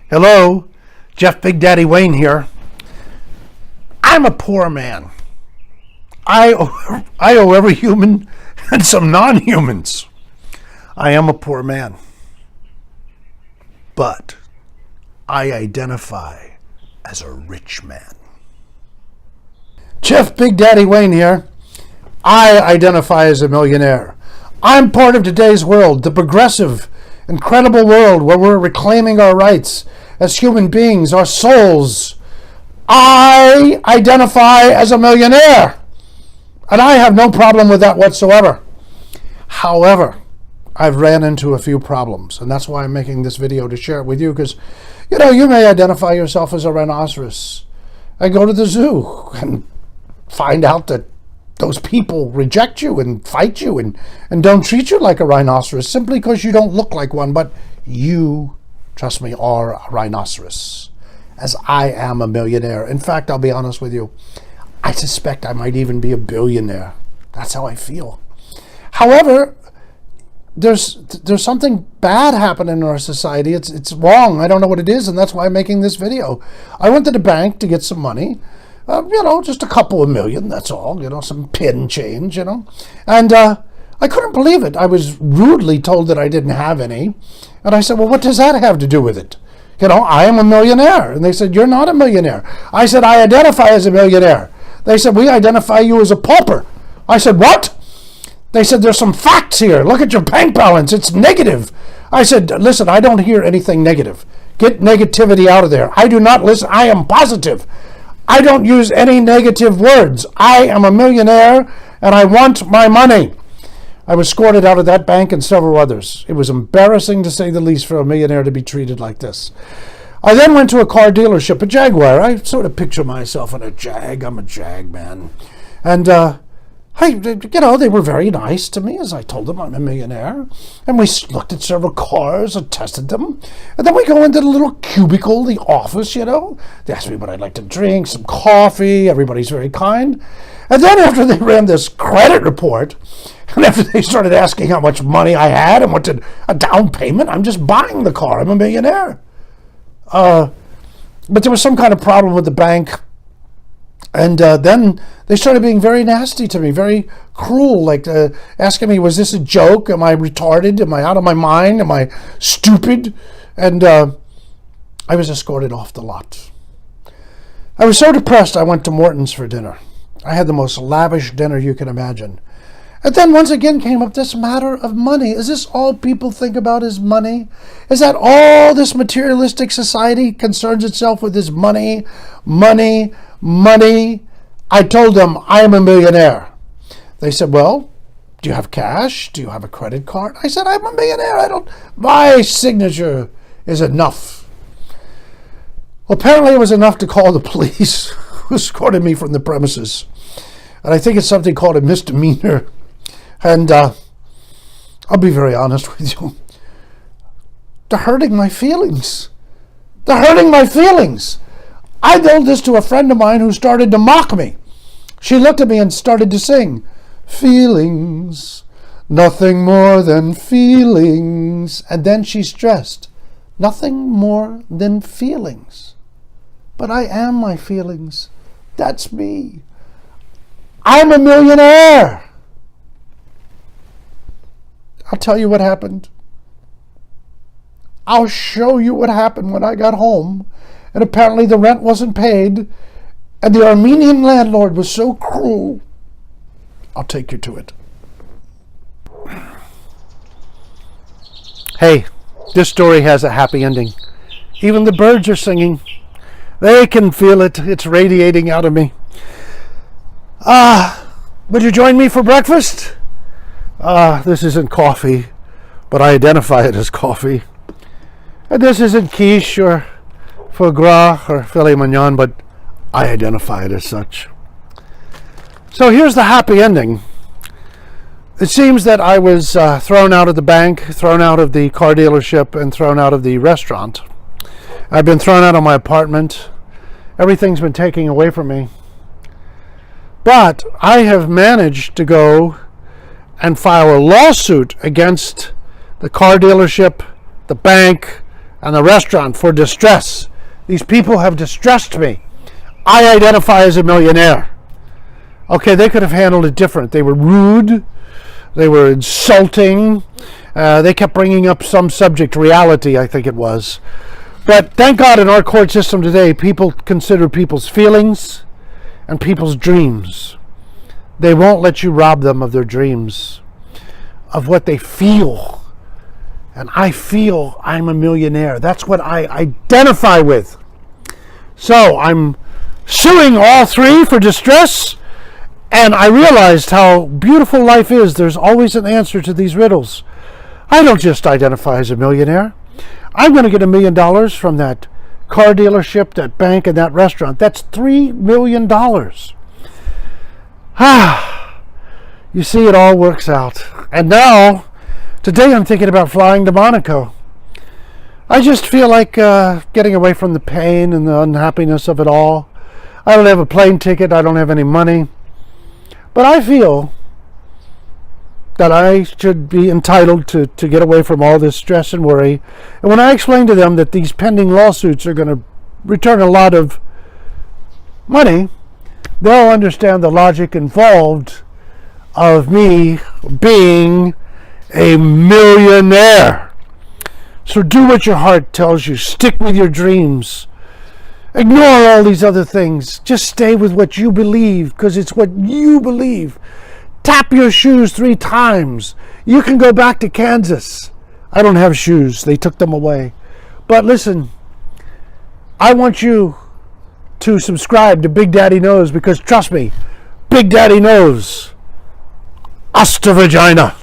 Hello, Jeff Big Daddy Wayne here. I'm a poor man. I owe every human and some non-humans. I am a poor man. But I identify as a rich man. Jeff Big Daddy Wayne here. I identify as a millionaire. I'm part of today's world, the progressive, incredible world where we're reclaiming our rights as human beings, our souls. I identify as a millionaire, and I have no problem with that whatsoever. However, I've ran into a few problems, and that's why I'm making this video to share it with you, because, you may identify yourself as a rhinoceros and go to the zoo and find out that those people reject you and fight you and don't treat you like a rhinoceros simply because you don't look like one. But you, trust me, are a rhinoceros, as I am a millionaire. In fact, I'll be honest with you, I suspect I might even be a billionaire. That's how I feel. However, there's something bad happening in our society. It's wrong. I don't know what it is, and that's why I'm making this video. I went to the bank to get some money. Just a couple of million, that's all, some pin change, and I couldn't believe it. I was rudely told that I didn't have any, and I said, well, what does that have to do with it? I am a millionaire. And they said, you're not a millionaire. I said, I identify as a millionaire. They said, we identify you as a pauper. I said, what? They said, there's some facts here. Look at your bank balance. It's negative. I said, listen, I don't hear anything negative. Get negativity out of there. I do not listen. I am positive. I don't use any negative words. I am a millionaire, and I want my money. I was escorted out of that bank and several others. It was embarrassing, to say the least, for a millionaire to be treated like this. I then went to a car dealership, a Jaguar. I sort of picture myself in a Jag. I'm a Jag man. And they were very nice to me as I told them I'm a millionaire. And we looked at several cars and tested them. And then we go into the little cubicle, the office, They asked me what I'd like to drink, some coffee. Everybody's very kind. And then after they ran this credit report, and after they started asking how much money I had and what a down payment, I'm just buying the car. I'm a millionaire. But there was some kind of problem with the bank. And then they started being very nasty to me, very cruel, like asking me, was this a joke? Am I retarded? Am I out of my mind? Am I stupid? And I was escorted off the lot. I was so depressed, I went to Morton's for dinner. I had the most lavish dinner you can imagine. And then once again came up this matter of money. Is this all people think about is money? Is that all this materialistic society concerns itself with is money, money, money? I told them I am a millionaire. They said, well, do you have cash? Do you have a credit card? I said, I'm a millionaire. My signature is enough. Well, apparently it was enough to call the police who escorted me from the premises. And I think it's something called a misdemeanor. And I'll be very honest with you. They're hurting my feelings. They're hurting my feelings. I told this to a friend of mine who started to mock me. She looked at me and started to sing, feelings, nothing more than feelings. And then she stressed, nothing more than feelings. But I am my feelings. That's me. I'm a millionaire. I'll tell you what happened. I'll show you what happened when I got home. And apparently the rent wasn't paid. And the Armenian landlord was so cruel. I'll take you to it. Hey, this story has a happy ending. Even the birds are singing. They can feel it. It's radiating out of me. Would you join me for breakfast? This isn't coffee, but I identify it as coffee. And this isn't quiche or foie gras or filet mignon, but I identify it as such. So here's the happy ending. It seems that I was thrown out of the bank, thrown out of the car dealership, and thrown out of the restaurant. I've been thrown out of my apartment. Everything's been taken away from me. But I have managed to go and file a lawsuit against the car dealership, the bank, and the restaurant for distress. These people have distressed me. I identify as a millionaire. Okay, they could have handled it different. They were rude. They were insulting. They kept bringing up some subject, reality, I think it was. But thank God in our court system today, people consider people's feelings and people's dreams. They won't let you rob them of their dreams, of what they feel. And I feel I'm a millionaire. That's what I identify with. So I'm suing all three for distress. And I realized how beautiful life is. There's always an answer to these riddles. I don't just identify as a millionaire. I'm going to get $1 million from that car dealership, that bank, and that restaurant. That's $3 million. You see, it all works out. And now, today I'm thinking about flying to Monaco. I just feel like getting away from the pain and the unhappiness of it all. I don't have a plane ticket. I don't have any money. But I feel that I should be entitled to get away from all this stress and worry. And when I explain to them that these pending lawsuits are going to return a lot of money, they'll understand the logic involved of me being a millionaire. So do what your heart tells you. Stick with your dreams. Ignore all these other things. Just stay with what you believe, because it's what you believe. Tap your shoes 3 times. You can go back to Kansas. I don't have shoes. They took them away. But listen, I want you to subscribe to Big Daddy Knows, because trust me, Big Daddy knows. Hasta vagina.